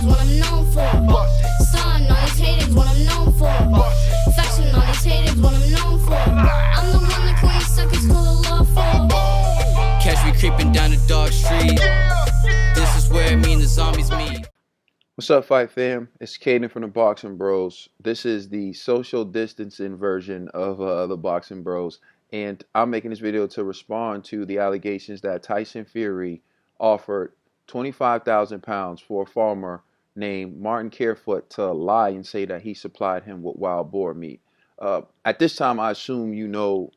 haters, what I'm known for. Starting all these haters, what I'm known for. Fashion all these haters, what I'm known for. I'm the one the queen suckers call a law for. Catch me creeping down the dog street. This is where me and the zombies meet. What's up, Fight fam? It's Cayden from the Boxing Bros. This is the social distancing version of the Boxing Bros, and I'm making this video to respond to the allegations that Tyson Fury offered 25,000 pounds for a farmer named Martin Carefoot to lie and say that he supplied him with wild boar meat. At this time, I assume you know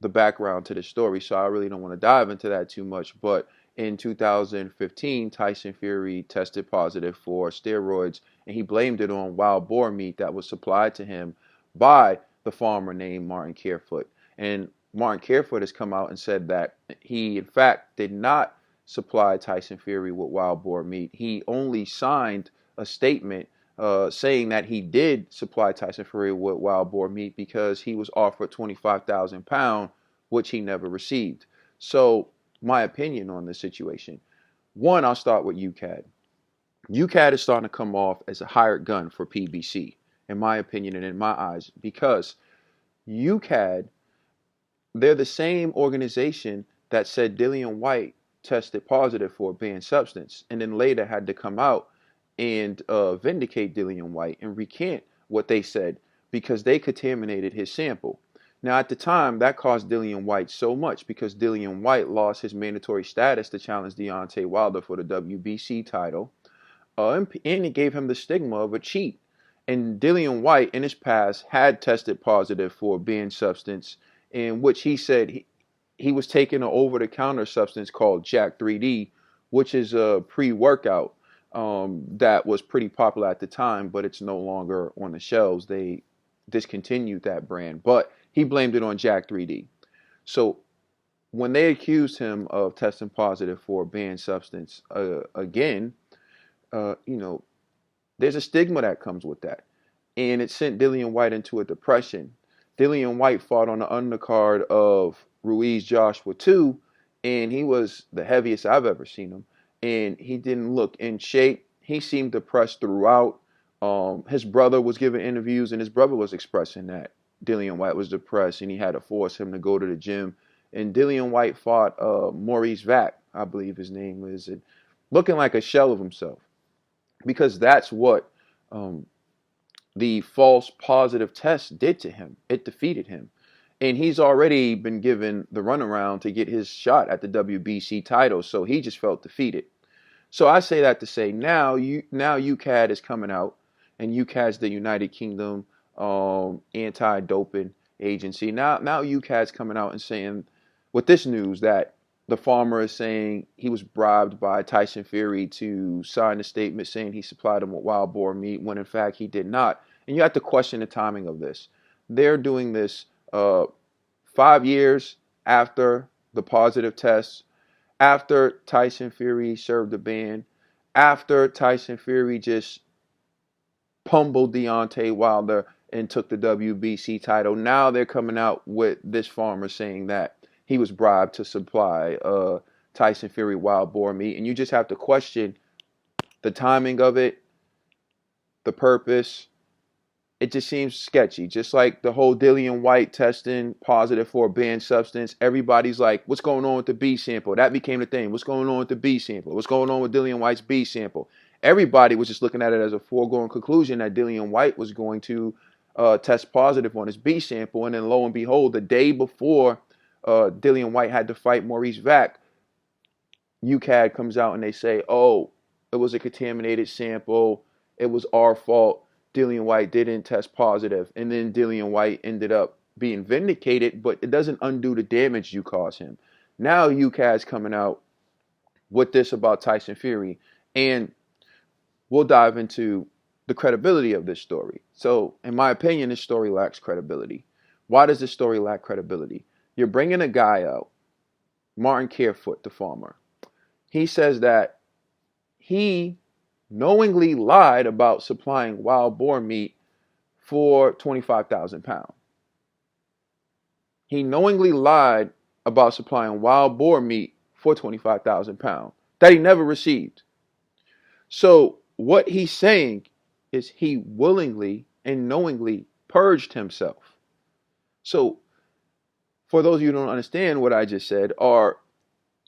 the background to the story, so I really don't want to dive into that too much, but in 2015, Tyson Fury tested positive for steroids, and he blamed it on wild boar meat that was supplied to him by the farmer named Martin Carefoot. And Martin Carefoot has come out and said that he, in fact, did not supply Tyson Fury with wild boar meat. He only signed a statement saying that he did supply Tyson Fury with wild boar meat because he was offered 25,000 pounds, which he never received. So, my opinion on this situation. One, I'll start with UKAD. UKAD is starting to come off as a hired gun for PBC, in my opinion and in my eyes, because UKAD, they're the same organization that said Dillian Whyte tested positive for a banned substance, and then later had to come out and vindicate Dillian Whyte and recant what they said because they contaminated his sample. Now, at the time, that cost Dillian Whyte so much because Dillian Whyte lost his mandatory status to challenge Deontay Wilder for the WBC title, and it gave him the stigma of a cheat. And Dillian Whyte, in his past, had tested positive for a banned substance, in which he said he was taking an over-the-counter substance called Jack 3D, which is a pre-workout that was pretty popular at the time, but it's no longer on the shelves. They discontinued that brand, but he blamed it on Jack 3D. So when they accused him of testing positive for a banned substance, again, there's a stigma that comes with that. And it sent Dillian Whyte into a depression. Dillian Whyte fought on the undercard of Ruiz Joshua 2, and he was the heaviest I've ever seen him. And he didn't look in shape. He seemed depressed throughout. His brother was giving interviews, and his brother was expressing that Dillian Whyte was depressed, and he had to force him to go to the gym. And Dillian Whyte fought Maurice Vac, I believe his name is, and looking like a shell of himself, because that's what the false positive test did to him. It defeated him, and he's already been given the runaround to get his shot at the WBC title, so he just felt defeated. So I say that to say now UKAD is coming out, and UKAD's the United Kingdom anti-doping agency. Now UKAD's coming out and saying with this news that the farmer is saying he was bribed by Tyson Fury to sign a statement saying he supplied him with wild boar meat when in fact he did not. And you have to question the timing of this. They're doing this 5 years after the positive tests, after Tyson Fury served a ban, after Tyson Fury just pummeled Deontay Wilder and took the WBC title. Now they're coming out with this farmer saying that he was bribed to supply Tyson Fury wild boar meat. And you just have to question the timing of it, the purpose. It just seems sketchy. Just like the whole Dillian Whyte testing positive for a banned substance. Everybody's like, what's going on with the B sample? That became the thing. What's going on with the B sample? What's going on with Dillian Whyte's B sample? Everybody was just looking at it as a foregone conclusion that Dillian Whyte was going to test positive on his B sample. And then lo and behold, the day before Dillian Whyte had to fight Maurice Vac, UKAD comes out and they say, oh, it was a contaminated sample. It was our fault. Dillian Whyte didn't test positive. And then Dillian Whyte ended up being vindicated, but it doesn't undo the damage you caused him. Now UKAD's coming out with this about Tyson Fury. And we'll dive into the credibility of this story. So, in my opinion, this story lacks credibility. Why does this story lack credibility? You're bringing a guy out, Martin Carefoot, the farmer. He says that he knowingly lied about supplying wild boar meat for 25,000 pounds. He knowingly lied about supplying wild boar meat for 25,000 pounds that he never received. So what he's saying is he willingly and knowingly purged himself. So for those of you who don't understand what I just said, or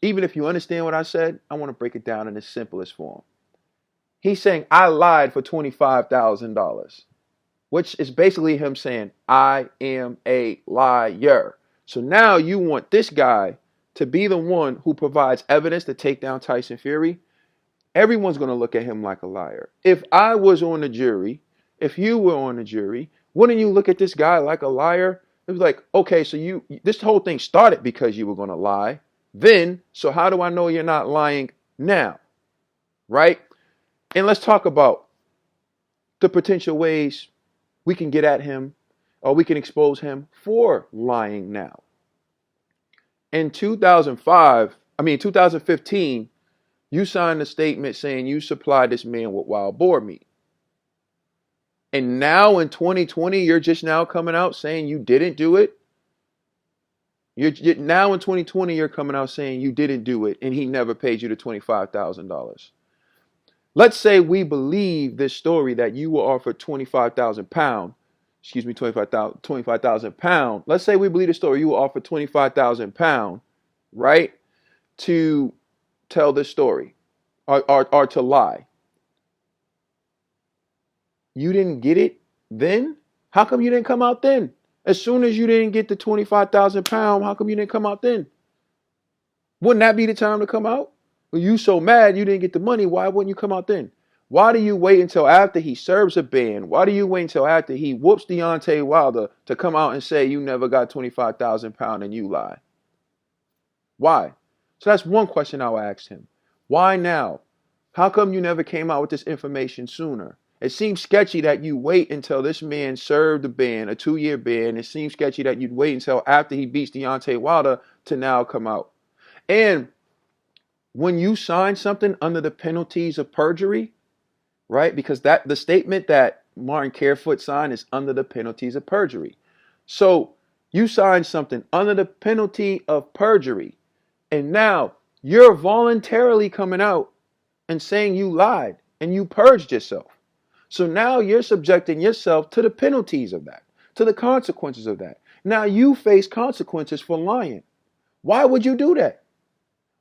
even if you understand what I said, I want to break it down in the simplest form. He's saying, I lied for $25,000, which is basically him saying, I am a liar. So now you want this guy to be the one who provides evidence to take down Tyson Fury. Everyone's going to look at him like a liar. If I was on the jury, if you were on the jury, wouldn't you look at this guy like a liar? It was like, okay, so this whole thing started because you were going to lie. Then, so how do I know you're not lying now? Right? And let's talk about the potential ways we can get at him or we can expose him for lying now. In 2015, you signed a statement saying you supplied this man with wild boar meat. And now in 2020, you're just now coming out saying you didn't do it. Now in 2020, you're coming out saying you didn't do it and he never paid you the $25,000. Let's say we believe this story that you were offered 25,000 pounds. Excuse me, 25,000 pounds. Let's say we believe the story you were offered 25,000 pounds, right? To tell this story or to lie. You didn't get it then? How come you didn't come out then? As soon as you didn't get the 25,000 pounds, how come you didn't come out then? Wouldn't that be the time to come out? Well, you so mad you didn't get the money, why wouldn't you come out then? Why do you wait until after he serves a ban? Why do you wait until after he whoops Deontay Wilder to come out and say you never got 25,000 pounds and you lie? Why? So that's one question I'll ask him. Why now? How come you never came out with this information sooner? It seems sketchy that you wait until this man served a ban, a 2-year ban. It seems sketchy that you'd wait until after he beats Deontay Wilder to now come out. And when you sign something under the penalties of perjury, right? Because the statement that Martin Carefoot signed is under the penalties of perjury. So you signed something under the penalty of perjury. And now you're voluntarily coming out and saying you lied and you purged yourself. So now you're subjecting yourself to the penalties of that, to the consequences of that. Now you face consequences for lying. Why would you do that?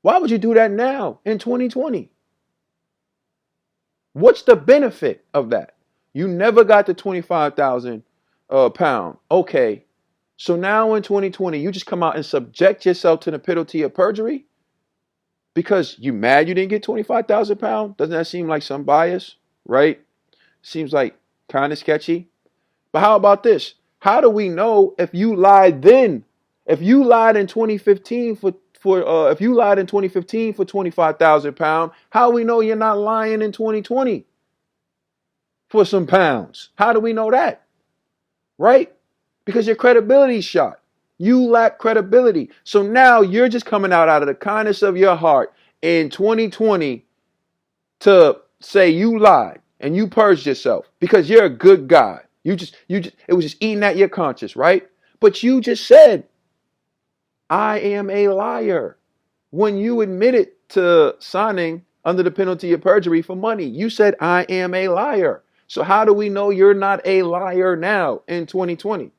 Why would you do that now in 2020? What's the benefit of that? You never got the 25,000 pound. Okay. So now in 2020, you just come out and subject yourself to the penalty of perjury because you mad you didn't get 25,000 pounds? Doesn't that seem like some bias, right? Seems like kind of sketchy. But how about this? How do we know if you lied then? If you lied in 2015 for 25,000 pounds, how do we know you're not lying in 2020 for some pounds? How do we know that? Right? Because your credibility's shot. You lack credibility. So now you're just coming out of the kindness of your heart in 2020 to say you lied and you purged yourself because you're a good guy. It was just eating at your conscience, right? But you just said, I am a liar. When you admitted to signing under the penalty of perjury for money, you said, I am a liar. So how do we know you're not a liar now in 2020?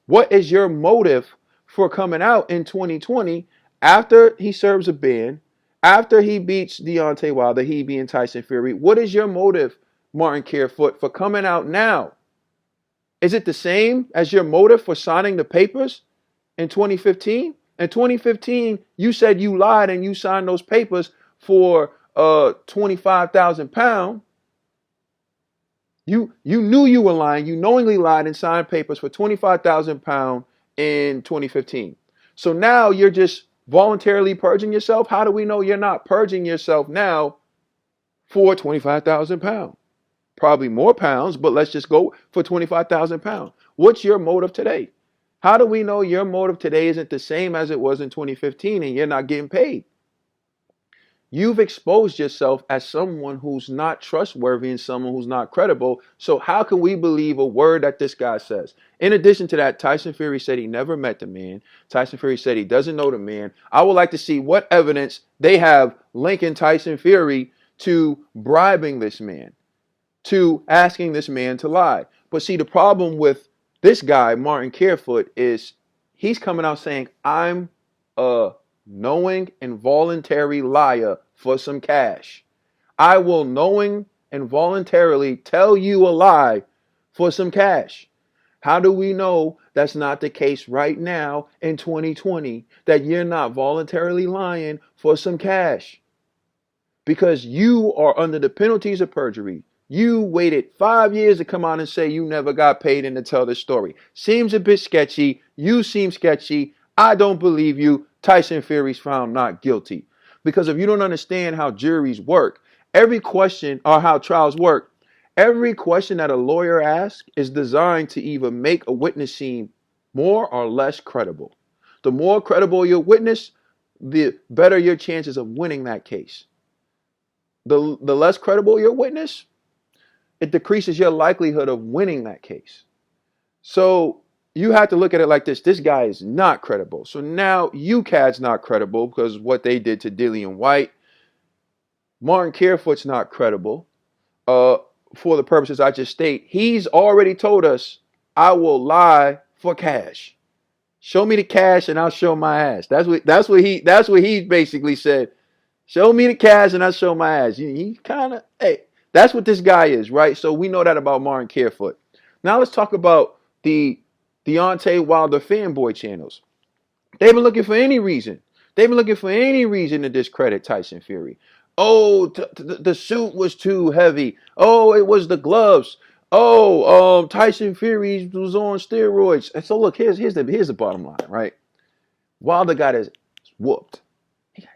What is your motive for coming out in 2020 after he serves a ban, after he beats Deontay Wilder, he being Tyson Fury? What is your motive, Martin Carefoot, for coming out now? Is it the same as your motive for signing the papers in 2015? In 2015, you said you lied and you signed those papers for 25,000 pounds. You knew you were lying. You knowingly lied and signed papers for 25,000 pounds in 2015. So now you're just voluntarily purging yourself. How do we know you're not purging yourself now for 25,000 pounds? Probably more pounds, but let's just go for 25,000 pounds. What's your motive today? How do we know your motive today isn't the same as it was in 2015 and you're not getting paid? You've exposed yourself as someone who's not trustworthy and someone who's not credible. So how can we believe a word that this guy says? In addition to that, Tyson Fury said he never met the man. Tyson Fury said he doesn't know the man. I would like to see what evidence they have linking Tyson Fury to bribing this man, to asking this man to lie. But see, the problem with this guy, Martin Carefoot, is he's coming out saying, I'm a knowing and voluntary liar for some cash. I will knowing and voluntarily tell you a lie for some cash. How do we know that's not the case right now in 2020, that you're not voluntarily lying for some cash? Because you are under the penalties of perjury. You waited 5 years to come out and say you never got paid and to tell this story. Seems a bit sketchy. You seem sketchy. I don't believe you. Tyson Fury's found not guilty. Because if you don't understand how juries work, every question, or how trials work, every question that a lawyer asks is designed to either make a witness seem more or less credible. The more credible your witness, the better your chances of winning that case. The less credible your witness, it decreases your likelihood of winning that case. So you have to look at it like this. This guy is not credible. So now UKAD's not credible because of what they did to Dillian Whyte. Martin Carefoot's not credible. For the purposes I just state, he's already told us, I will lie for cash. Show me the cash and I'll show my ass. That's what he basically said. Show me the cash and I'll show my ass. He kind of, hey, that's what this guy is, right? So we know that about Martin Carefoot. Now let's talk about the Deontay Wilder fanboy channels. They've been looking for any reason. They've been looking for any reason to discredit Tyson Fury. Oh, the suit was too heavy. Oh, it was the gloves. Oh, Tyson Fury was on steroids. And so look, here's the bottom line, right? Wilder got his whooped. He got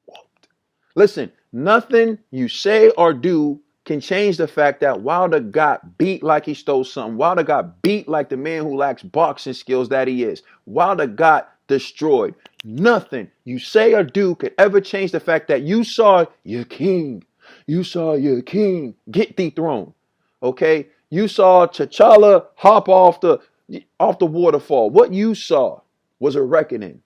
whooped. Listen, nothing you say or do can change the fact that Wilder got beat like he stole something. Wilder got beat like the man who lacks boxing skills that he is. Wilder got destroyed. Nothing you say or do could ever change the fact that you saw your king. You saw your king get dethroned. Okay? You saw T'Challa hop off the waterfall. What you saw was a reckoning.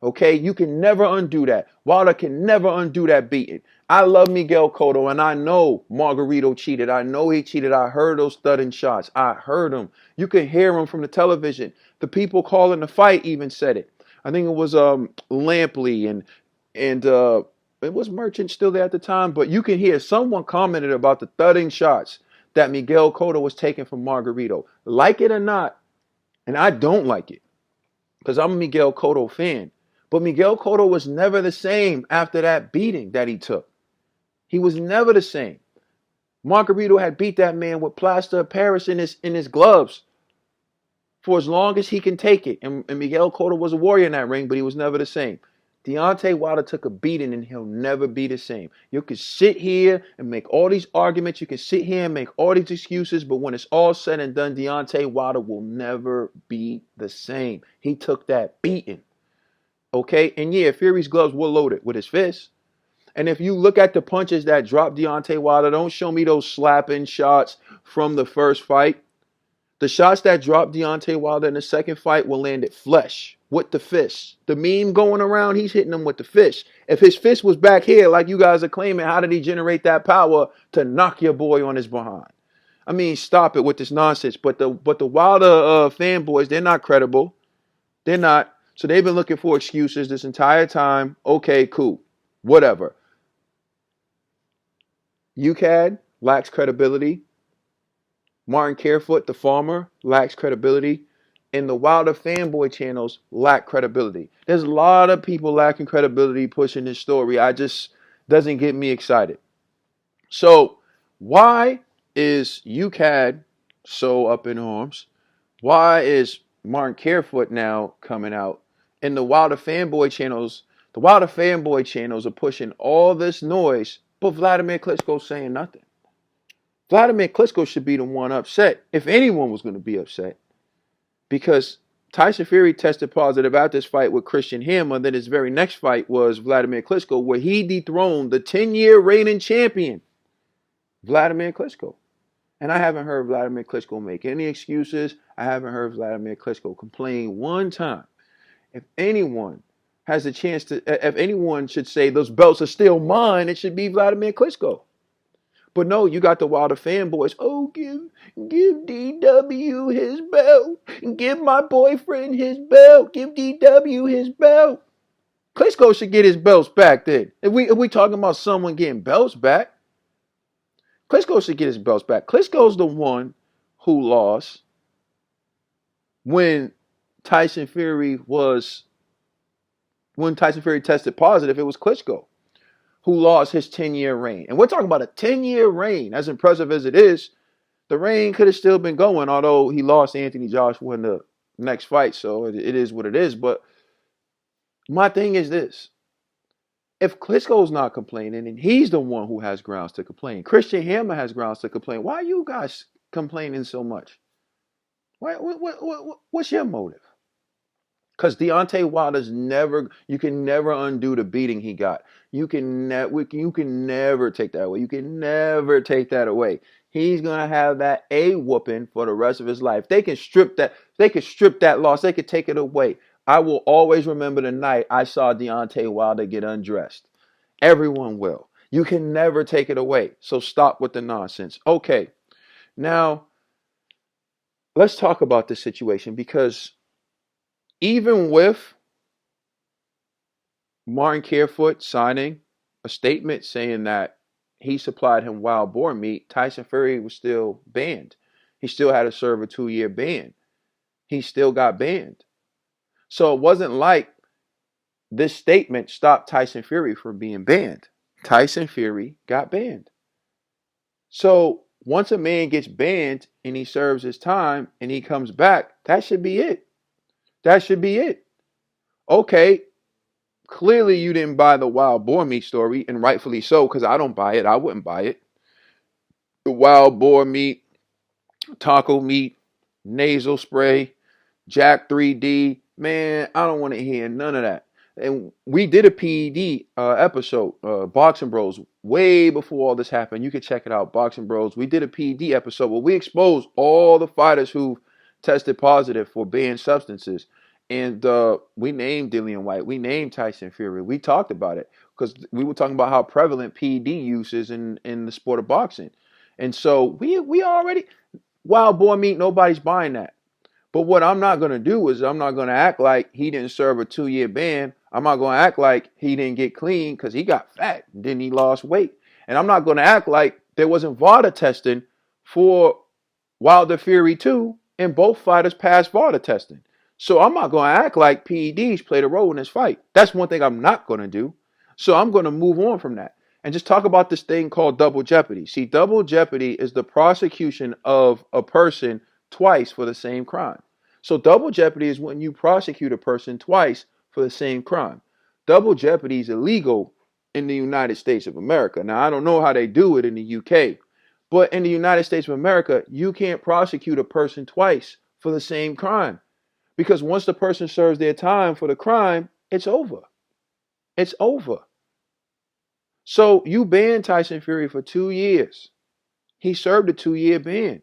Okay? You can never undo that. Wilder can never undo that beating. I love Miguel Cotto, and I know Margarito cheated. I know he cheated. I heard those thudding shots. I heard them. You can hear them from the television. The people calling the fight even said it. I think it was Lampley and it was Merchant still there at the time, but you can hear someone commented about the thudding shots that Miguel Cotto was taking from Margarito. Like it or not, and I don't like it because I'm a Miguel Cotto fan, but Miguel Cotto was never the same after that beating that he took. He was never the same. Margarito had beat that man with plaster of Paris in his gloves for as long as he can take it. And Miguel Cotto was a warrior in that ring, but he was never the same. Deontay Wilder took a beating and he'll never be the same. You can sit here and make all these arguments. You can sit here and make all these excuses, but when it's all said and done, Deontay Wilder will never be the same. He took that beating. Okay? And yeah, Fury's gloves were loaded with his fists. And if you look at the punches that dropped Deontay Wilder, don't show me those slapping shots from the first fight. The shots that dropped Deontay Wilder in the second fight will land at flesh with the fist. The meme going around, he's hitting him with the fist. If his fist was back here, like you guys are claiming, how did he generate that power to knock your boy on his behind? I mean, stop it with this nonsense. But the Wilder fanboys, they're not credible. They're not. So they've been looking for excuses this entire time. Okay, cool. Whatever. UKAD lacks credibility. Martin Carefoot, the farmer, lacks credibility. And the Wilder fanboy channels lack credibility. There's a lot of people lacking credibility pushing this story. I just doesn't get me excited. So why is UKAD so up in arms? Why is Martin Carefoot now coming out? And the Wilder fanboy channels are pushing all this noise, but Vladimir Klitschko's saying nothing. Vladimir Klitschko should be the one upset, if anyone was going to be upset, because Tyson Fury tested positive after this fight with Christian Hammer. Then his very next fight was Vladimir Klitschko, where he dethroned the 10-year reigning champion, Vladimir Klitschko. And I haven't heard Vladimir Klitschko make any excuses. I haven't heard Vladimir Klitschko complain one time. If anyone has a chance to, if anyone should say those belts are still mine, it should be Vladimir Klitschko. But no, you got the Wilder fanboys. Oh, give DW his belt. Give my boyfriend his belt. Give DW his belt. Klitschko should get his belts back then. If we talking about someone getting belts back, Klitschko should get his belts back. Klitschko's the one who lost when Tyson Fury tested positive. It was Klitschko who lost his 10-year reign. And we're talking about a 10-year reign. As impressive as it is, the reign could have still been going, although he lost Anthony Joshua in the next fight. So it is what it is. But my thing is this. If Klitschko's not complaining, and he's the one who has grounds to complain, Christian Hammer has grounds to complain, why are you guys complaining so much? What's your motive? Because Deontay Wilder's you can never undo the beating he got. You can never take that away. You can never take that away. He's gonna have that whooping for the rest of his life. They can strip that loss. They could take it away. I will always remember the night I saw Deontay Wilder get undressed. Everyone will. You can never take it away. So stop with the nonsense. Okay, now let's talk about this situation, because even with Martin Carefoot signing a statement saying that he supplied him wild boar meat, Tyson Fury was still banned. He still had to serve a 2-year ban. He still got banned. So it wasn't like this statement stopped Tyson Fury from being banned. Tyson Fury got banned. So once a man gets banned and he serves his time and he comes back, that should be it. That should be it. Okay, clearly you didn't buy the wild boar meat story, and rightfully so, because I don't buy it. I wouldn't buy it. The wild boar meat, taco meat, nasal spray, Jack 3D, man, I don't want to hear none of that. And we did a PED episode, Boxing Bros, way before all this happened. You can check it out, Boxing Bros. We did a PED episode where we exposed all the fighters who tested positive for banned substances. And we named Dillian Whyte. We named Tyson Fury. We talked about it because we were talking about how prevalent PED use is in the sport of boxing. And so we already, wild boar meat, nobody's buying that. But what I'm not going to do is I'm not going to act like he didn't serve a 2-year ban. I'm not going to act like he didn't get clean because he got fat and then he lost weight. And I'm not going to act like there wasn't VADA testing for Wilder Fury 2 and both fighters passed VADA testing. So I'm not going to act like PEDs played a role in this fight. That's one thing I'm not going to do. So I'm going to move on from that and just talk about this thing called double jeopardy. See, double jeopardy is the prosecution of a person twice for the same crime. So double jeopardy is when you prosecute a person twice for the same crime. Double jeopardy is illegal in the United States of America. Now, I don't know how they do it in the UK, but in the United States of America, you can't prosecute a person twice for the same crime, because once the person serves their time for the crime, it's over. It's over. So you banned Tyson Fury for 2 years. He served a 2-year ban.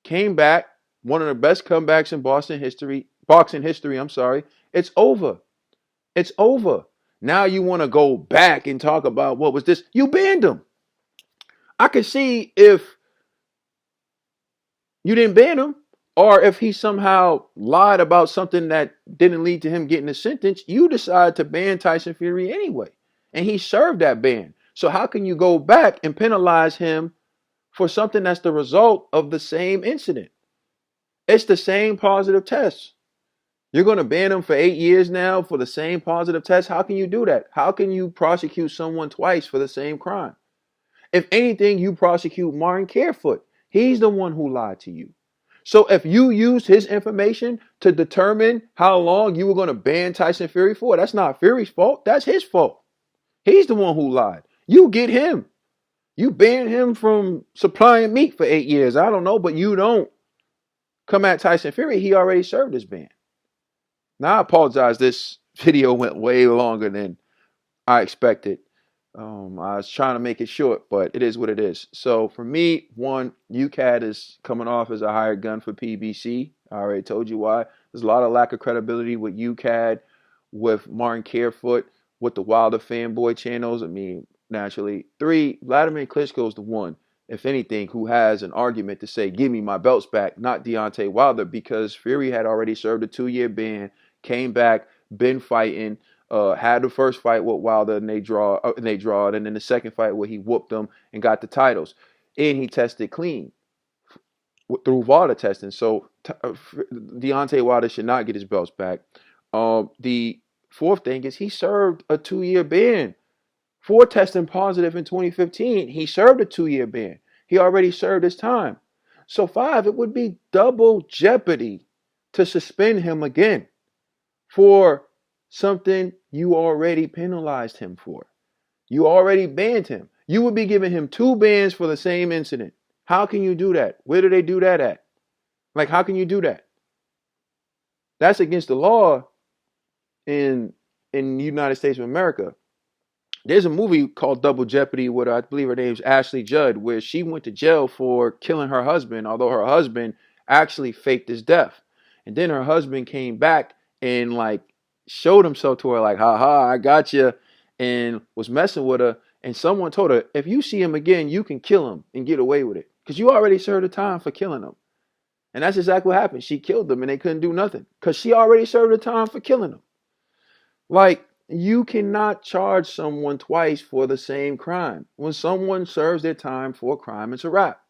Came back, one of the best comebacks in boxing history. It's over. It's over. Now you want to go back and talk about what was this? You banned him. I could see if you didn't ban him, or if he somehow lied about something that didn't lead to him getting a sentence, you decide to ban Tyson Fury anyway. And he served that ban. So how can you go back and penalize him for something that's the result of the same incident? It's the same positive test. You're going to ban him for 8 years now for the same positive test? How can you do that? How can you prosecute someone twice for the same crime? If anything, you prosecute Martin Carefoot. He's the one who lied to you. So if you used his information to determine how long you were going to ban Tyson Fury for, that's not Fury's fault. That's his fault. He's the one who lied. You get him. You ban him from supplying meat for 8 years. I don't know, but you don't come at Tyson Fury. He already served his ban. Now, I apologize. This video went way longer than I expected. I was trying to make it short, but it is what it is. So for me, one, UKAD is coming off as a hired gun for PBC. I already told you why. There's a lot of lack of credibility with UKAD with Martin Carefoot, with the Wilder fanboy channels. I mean, naturally. 3, Vladimir Klitschko is the one, if anything, who has an argument to say, give me my belts back, not Deontay Wilder, because Fury had already served a 2-year ban, came back, been fighting, had the first fight with Wilder and they drawed, and then the second fight where he whooped him and got the titles. And he tested clean through water testing. So Deontay Wilder should not get his belts back. The fourth thing is he served a 2-year ban for testing positive in 2015. He served a 2-year ban. He already served his time. So 5, it would be double jeopardy to suspend him again for something you already penalized him for. You already banned him. You would be giving him 2 bans for the same incident. How can you do that? Where do they do that at? Like, how can you do that? That's against the law in the United States of America. There's a movie called Double Jeopardy with, I believe her name's Ashley Judd, where she went to jail for killing her husband, although her husband actually faked his death. And then her husband came back and like showed himself to her like, ha, I got you, and was messing with her. And someone told her, if you see him again, you can kill him and get away with it, because you already served the time for killing him. And that's exactly what happened. She killed him and they couldn't do nothing because she already served the time for killing him. Like, you cannot charge someone twice for the same crime. When someone serves their time for a crime, it's a wrap.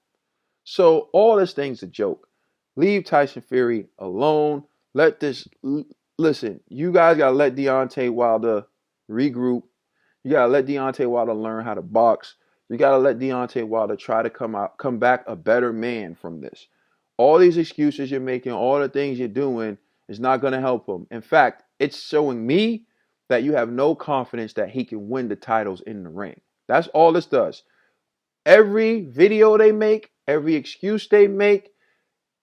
So all this thing's a joke. Leave Tyson Fury alone. Listen, you guys got to let Deontay Wilder regroup. You got to let Deontay Wilder learn how to box. You got to let Deontay Wilder try to come back a better man from this. All these excuses you're making, all the things you're doing is not going to help him. In fact, it's showing me that you have no confidence that he can win the titles in the ring. That's all this does. Every video they make, every excuse they make,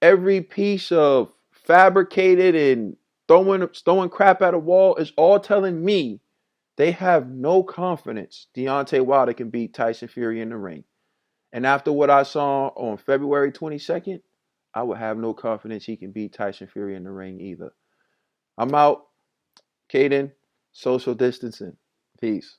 every piece of fabricated and throwing crap at a wall is all telling me they have no confidence Deontay Wilder can beat Tyson Fury in the ring. And after what I saw on February 22nd, I would have no confidence he can beat Tyson Fury in the ring either. I'm out. Cayden, social distancing. Peace.